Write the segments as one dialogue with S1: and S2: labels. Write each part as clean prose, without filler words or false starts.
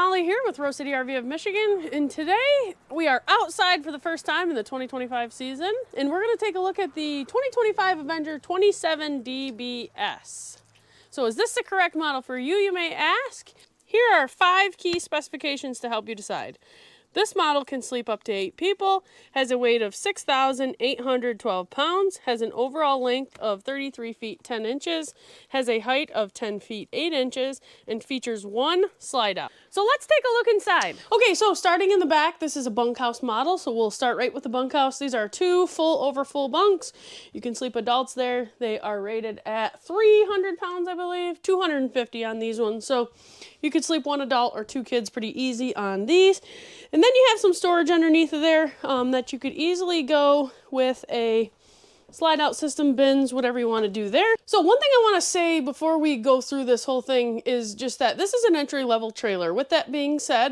S1: Molly here with Rose City RV of Michigan, and today we are outside for the first time in the 2025 season, and we're going to take a look at the 2025 Avenger 27DBS. So is this the correct model for you, you may ask? Here are 5 key specifications to help you decide. This model can sleep up to 8 people, has a weight of 6,812 pounds, has an overall length of 33 feet 10 inches, has a height of 10 feet 8 inches, and features 1 slide out. So let's take a look inside. Okay, so starting in the back, this is a bunkhouse model, so we'll start right with the bunkhouse. These are 2 full over full bunks. You can sleep adults there. They are rated at 300 pounds, I believe, 250 on these ones. So you could sleep 1 adult or 2 kids pretty easy on these. And then you have some storage underneath of there that you could easily go with a slide out system, bins, whatever you want to do there. So one thing I want to say before we go through this whole thing is just that this is an entry level trailer. With that being said,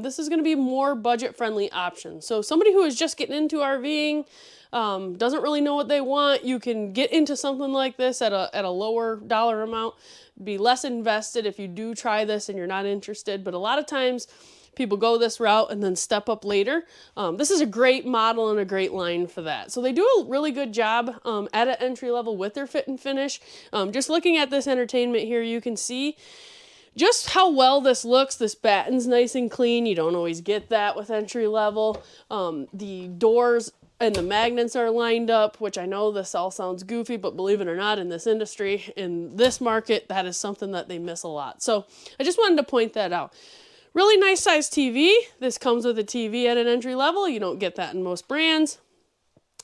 S1: this is going to be more budget friendly option. So somebody who is just getting into RVing, doesn't really know what they want, you can get into something like this at a lower dollar amount, be less invested if you do try this and you're not interested. But a lot of times people go this route and then step up later. This is a great model and a great line for that. So they do a really good job at an entry level with their fit and finish. Just looking at this entertainment here, you can see just how well this looks. This batten's nice and clean. You don't always get that with entry level. The doors and the magnets are lined up, which I know this all sounds goofy, but believe it or not, in this industry, in this market, that is something that they miss a lot. So I just wanted to point that out. Really nice size TV. This comes with a TV at an entry level. You don't get that in most brands.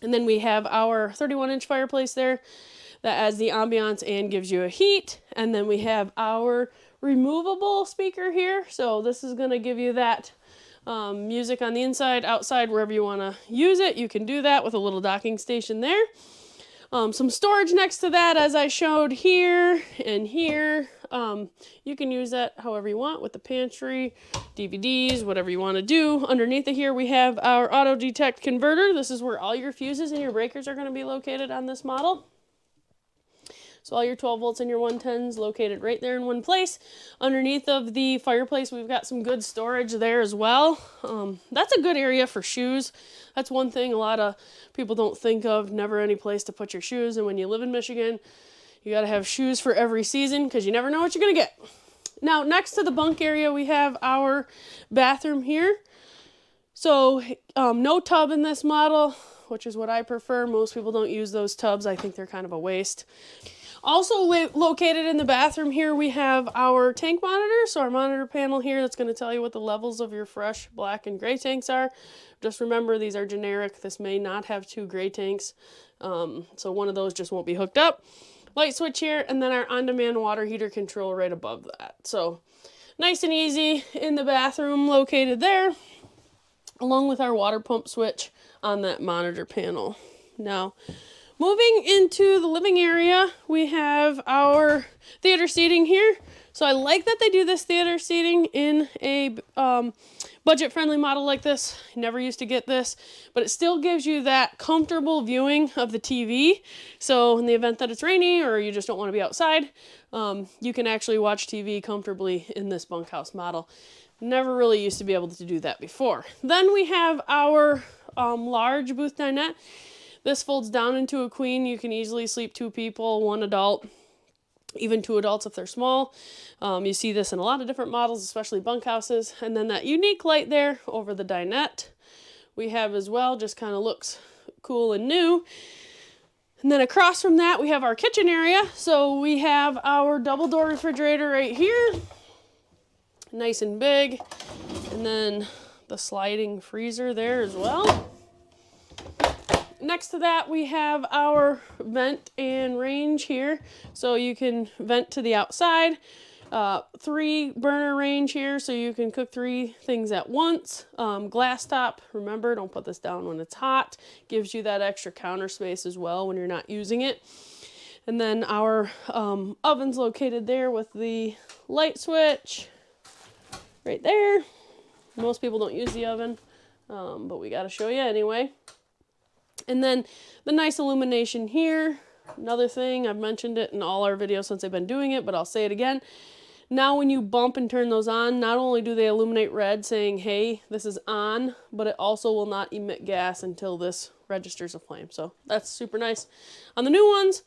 S1: And then we have our 31-inch fireplace there that adds the ambiance and gives you a heat. And then we have our removable speaker here. So this is going to give you that music on the inside, outside, wherever you want to use it. You can do that with a little docking station there. Some storage next to that, as I showed here and here. You can use that however you want with the pantry, DVDs, whatever you want to do. Underneath of here we have our auto detect converter. This is where all your fuses and your breakers are going to be located on this model. So all your 12 volts and your 110s located right there in one place. Underneath of the fireplace, we've got some good storage there as well. That's a good area for shoes. That's one thing a lot of people don't think of, never any place to put your shoes. And when you live in Michigan, you got to have shoes for every season because you never know what you're going to get. Now, next to the bunk area, we have our bathroom here. So no tub in this model, which is what I prefer. Most people don't use those tubs. I think they're kind of a waste. Also located in the bathroom here, we have our tank monitor. So our monitor panel here, that's going to tell you what the levels of your fresh, black, and gray tanks are. Just remember, these are generic. This may not have 2 gray tanks. So one of those just won't be hooked up. Light switch here, and then our on-demand water heater control right above that. So nice and easy in the bathroom located there, along with our water pump switch on that monitor panel. Now, moving into the living area, we have our theater seating here. So I like that they do this theater seating in a budget-friendly model like this. Never used to get this, but it still gives you that comfortable viewing of the TV. So in the event that it's rainy or you just don't want to be outside, you can actually watch TV comfortably in this bunkhouse model. Never really used to be able to do that before. Then we have our large booth dinette. This folds down into a queen. You can easily sleep 2 people, 1 adult, even 2 adults if they're small. You see this in a lot of different models, especially bunkhouses. And then that unique light there over the dinette we have as well, just kind of looks cool and new. And then across from that, we have our kitchen area. So we have our double door refrigerator right here, nice and big. And then the sliding freezer there as well. Next to that, we have our vent and range here. So you can vent to the outside. 3 burner range here, so you can cook 3 things at once. Glass top, remember, don't put this down when it's hot. Gives you that extra counter space as well when you're not using it. And then our oven's located there with the light switch right there. Most people don't use the oven, but we got to show you anyway. And then the nice illumination here. Another thing, I've mentioned it in all our videos since I've been doing it, but I'll say it again. Now when you bump and turn those on, not only do they illuminate red saying, hey, this is on, but it also will not emit gas until this registers a flame. So that's super nice. On the new ones,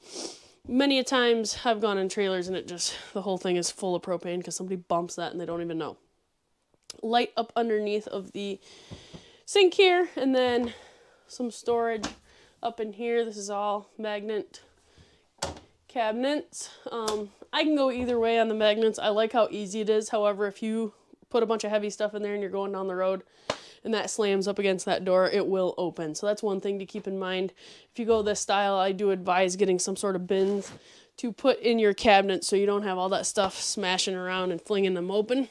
S1: many a times I've gone in trailers and the whole thing is full of propane because somebody bumps that and they don't even know. Light up underneath of the sink here, and then some storage up in here. This is all magnet cabinets. I can go either way on the magnets. I like how easy it is. However, if you put a bunch of heavy stuff in there and you're going down the road and that slams up against that door, it will open. So that's one thing to keep in mind. If you go this style, I do advise getting some sort of bins to put in your cabinet so you don't have all that stuff smashing around and flinging them open.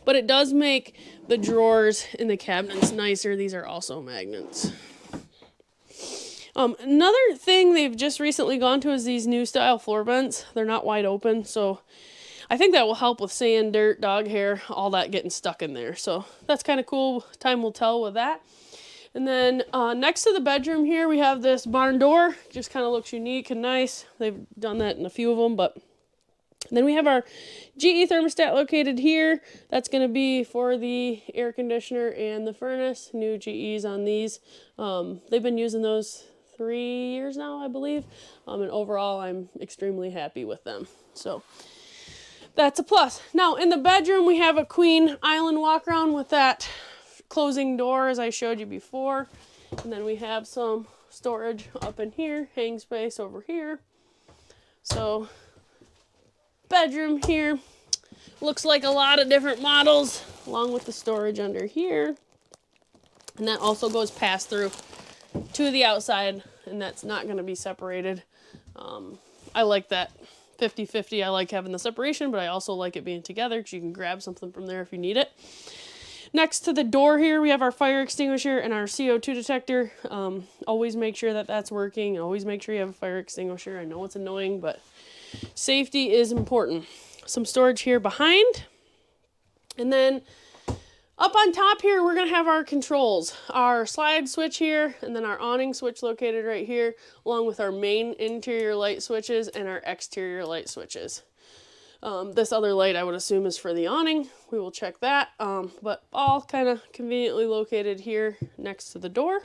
S1: But it does make the drawers in the cabinets nicer. These are also magnets. Another thing they've just recently gone to is these new style floor vents. They're not wide open, so I think that will help with sand, dirt, dog hair, all that getting stuck in there. So that's kind of cool. Time will tell with that. And then next to the bedroom here, we have this barn door. Just kind of looks unique and nice. They've done that in a few of them, but then we have our GE thermostat located here. That's going to be for the air conditioner and the furnace. New GEs on these. They've been using those 3 years now, I believe. And overall, I'm extremely happy with them. So that's a plus. Now, in the bedroom, we have a queen island walk around with that closing door, as I showed you before. And then we have some storage up in here, hang space over here. So bedroom here looks like a lot of different models, along with the storage under here. And that also goes past through to the outside, and that's not going to be separated. I like that 50-50. I like having the separation, but I also like it being together because you can grab something from there if you need it. Next to the door here, we have our fire extinguisher and our CO2 detector. Always make sure that that's working. Always make sure you have a fire extinguisher. I know it's annoying, but safety is important. Some storage here behind. And then up on top here, we're going to have our controls. Our slide switch here, and then our awning switch located right here, along with our main interior light switches and our exterior light switches. This other light I would assume is for the awning. We will check that, but all kind of conveniently located here next to the door.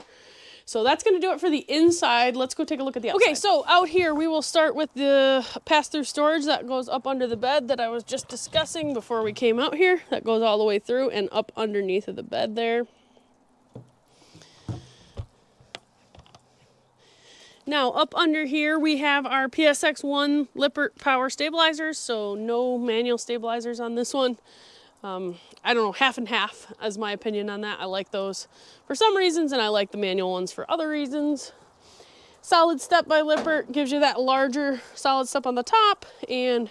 S1: So that's going to do it for the inside. Let's go take a look at the outside. Okay, so out here we will start with the pass-through storage that goes up under the bed that I was just discussing before we came out here. That goes all the way through and up underneath of the bed there. Now up under here we have our PSX1 Lippert power stabilizers, so no manual stabilizers on this one. I don't know, half and half as my opinion on that. I like those for some reasons and I like the manual ones for other reasons. Solid Step by Lippert gives you that larger solid step on the top and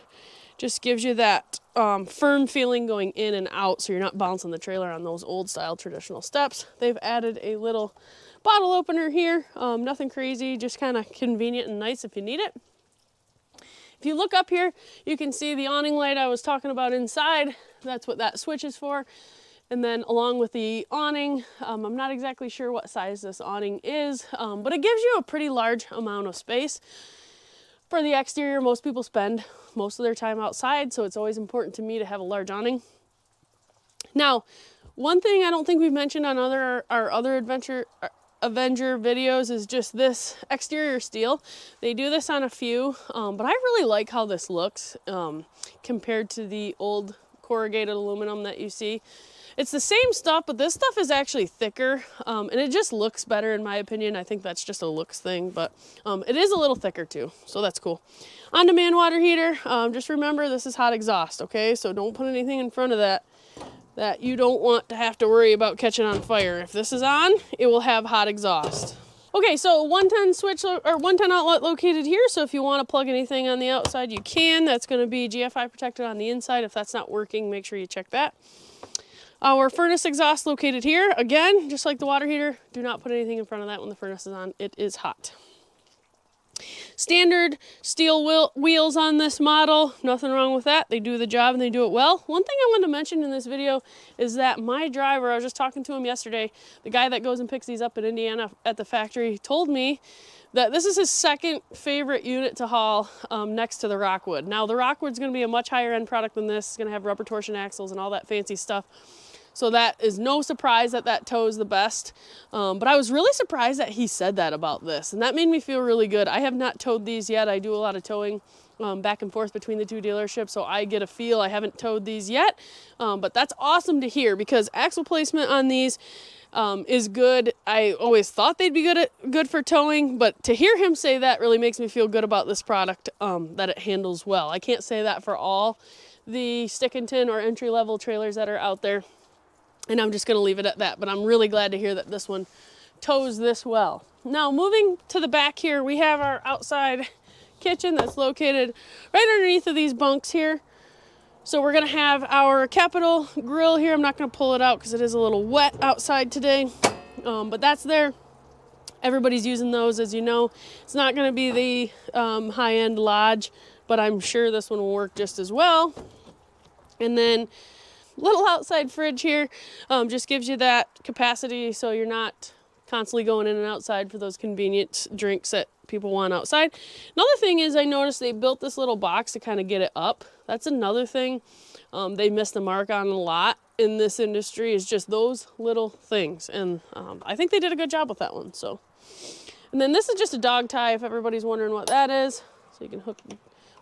S1: just gives you that firm feeling going in and out so you're not bouncing the trailer on those old style traditional steps. They've added a little bottle opener here, nothing crazy, just kind of convenient and nice if you need it. If you look up here, you can see the awning light I was talking about inside. That's what that switch is for. And then along with the awning, I'm not exactly sure what size this awning is, but it gives you a pretty large amount of space. For the exterior, most people spend most of their time outside, so it's always important to me to have a large awning. Now, one thing I don't think we've mentioned on our other Avenger videos is just this exterior steel. They do this on a few, but I really like how this looks compared to the old corrugated aluminum that you see. It's the same stuff, but this stuff is actually thicker, and it just looks better in my opinion. I think that's just a looks thing, but it is a little thicker too, so that's cool. On-demand water heater, just remember this is hot exhaust, okay? So don't put anything in front of that you don't want to have to worry about catching on fire. If this is on, it will have hot exhaust. Okay, so 110 switch or 110 outlet located here. So if you want to plug anything on the outside, you can. That's going to be GFI protected on the inside. If that's not working, make sure you check that. Our furnace exhaust located here. Again, just like the water heater, do not put anything in front of that when the furnace is on. It is hot. Standard steel wheels on this model, nothing wrong with that. They do the job and they do it well. One thing I wanted to mention in this video is that my driver, I was just talking to him yesterday, the guy that goes and picks these up in Indiana at the factory, told me that this is his second favorite unit to haul next to the Rockwood. Now the Rockwood's gonna be a much higher end product than this. It's gonna have rubber torsion axles and all that fancy stuff. So that is no surprise that that tow is the best. But I was really surprised that he said that about this, and that made me feel really good. I have not towed these yet. I do a lot of towing back and forth between the two dealerships, so I get a feel. I haven't towed these yet, but that's awesome to hear because axle placement on these is good. I always thought they'd be good for towing, but to hear him say that really makes me feel good about this product, that it handles well. I can't say that for all the stick and tin or entry-level trailers that are out there. And I'm just going to leave it at that, but I'm really glad to hear that this one tows this well. Now moving to the back here, we have our outside kitchen that's located right underneath of these bunks here. So we're going to have our Capital grill here. I'm not going to pull it out because it is a little wet outside today, but that's there. Everybody's using those, as you know. It's not going to be the high-end Lodge, but I'm sure this one will work just as well. And then little outside fridge here, just gives you that capacity so you're not constantly going in and outside for those convenient drinks that people want outside. Another thing is I noticed they built this little box to kind of get it up. That's another thing they missed the mark on a lot in this industry, is just those little things. And I think they did a good job with that one. So, and then this is just a dog tie if everybody's wondering what that is. So you can hook,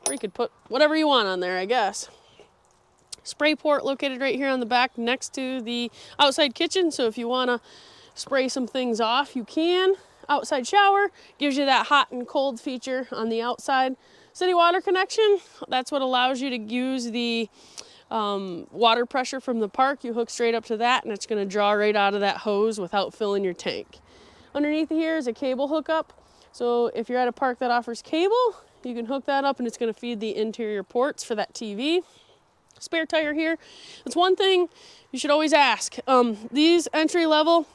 S1: or you could put whatever you want on there, I guess. Spray port located right here on the back next to the outside kitchen. So if you want to spray some things off, you can. Outside shower gives you that hot and cold feature on the outside. City water connection, that's what allows you to use the water pressure from the park. You hook straight up to that and it's going to draw right out of that hose without filling your tank. Underneath here is a cable hookup. So if you're at a park that offers cable, you can hook that up and it's going to feed the interior ports for that TV. Spare tire here. That's one thing you should always ask. These entry-level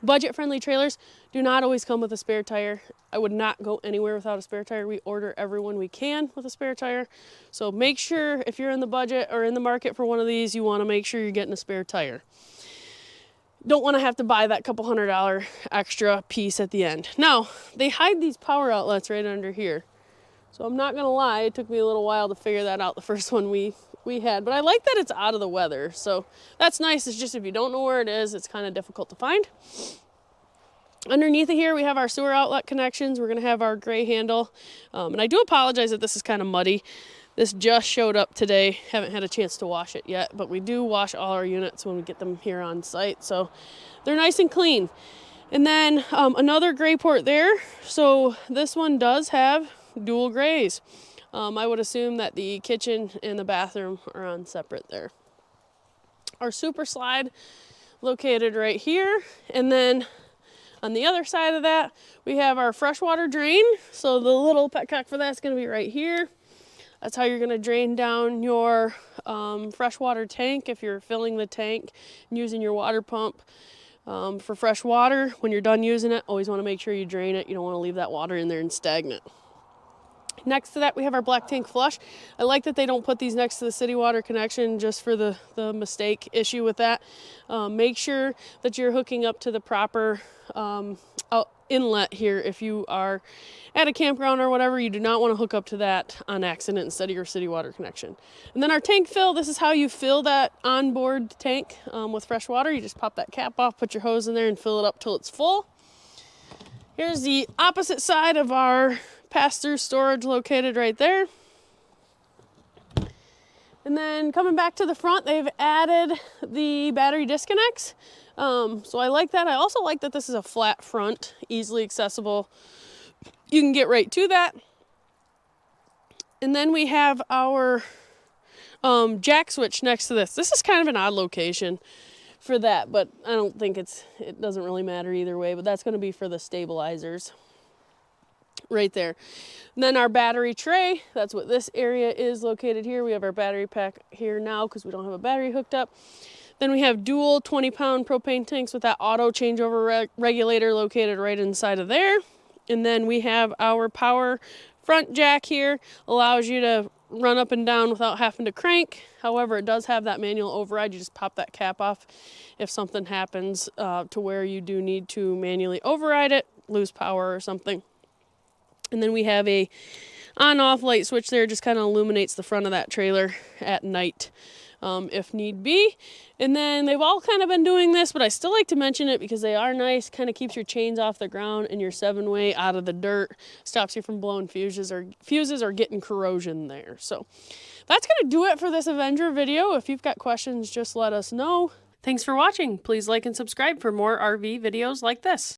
S1: budget-friendly trailers do not always come with a spare tire. I would not go anywhere without a spare tire. We order every one we can with a spare tire. So make sure if you're in the budget or in the market for one of these, you want to make sure you're getting a spare tire. Don't want to have to buy that couple $100 extra piece at the end. Now, they hide these power outlets right under here. So I'm not going to lie, it took me a little while to figure that out, the first one we had, but I like that it's out of the weather. So that's nice. It's just if you don't know where it is, it's kind of difficult to find. Underneath of here, we have our sewer outlet connections. We're going to have our gray handle. And I do apologize that this is kind of muddy. This just showed up today. Haven't had a chance to wash it yet, but we do wash all our units when we get them here on site. So they're nice and clean. And then another gray port there. So this one does have dual grays. I would assume that the kitchen and the bathroom are on separate there. Our super slide located right here. And then on the other side of that, we have our freshwater drain. So the little petcock for that's going to be right here. That's how you're going to drain down your freshwater tank if you're filling the tank and using your water pump for fresh water. When you're done using it, always want to make sure you drain it. You don't want to leave that water in there and stagnant. Next to that, we have our black tank flush. I like that they don't put these next to the city water connection just for the mistake issue with that. Make sure that you're hooking up to the proper inlet here. If you are at a campground or whatever, you do not want to hook up to that on accident instead of your city water connection. And then our tank fill, this is how you fill that onboard tank with fresh water. You just pop that cap off, put your hose in there and fill it up till it's full. Here's the opposite side of our pass-through storage located right there. And then coming back to the front, they've added the battery disconnects. So I like that. I also like that this is a flat front, easily accessible. You can get right to that. And then we have our jack switch next to this. This is kind of an odd location for that, but I don't think it doesn't really matter either way, but that's going to be for the stabilizers right there. And then our battery tray, that's what this area is located here. We have our battery pack here now because we don't have a battery hooked up. Then we have dual 20-pound propane tanks with that auto changeover regulator located right inside of there. And then we have our power front jack here, allows you to run up and down without having to crank. However, it does have that manual override. You just pop that cap off if something happens to where you do need to manually override it, lose power or something. And then we have a on-off light switch there, just kind of illuminates the front of that trailer at night if need be. And then they've all kind of been doing this, but I still like to mention it because they are nice. Kind of keeps your chains off the ground and your 7-way out of the dirt. Stops you from blowing fuses or getting corrosion there. So that's going to do it for this Avenger video. If you've got questions, just let us know. Thanks for watching. Please like and subscribe for more RV videos like this.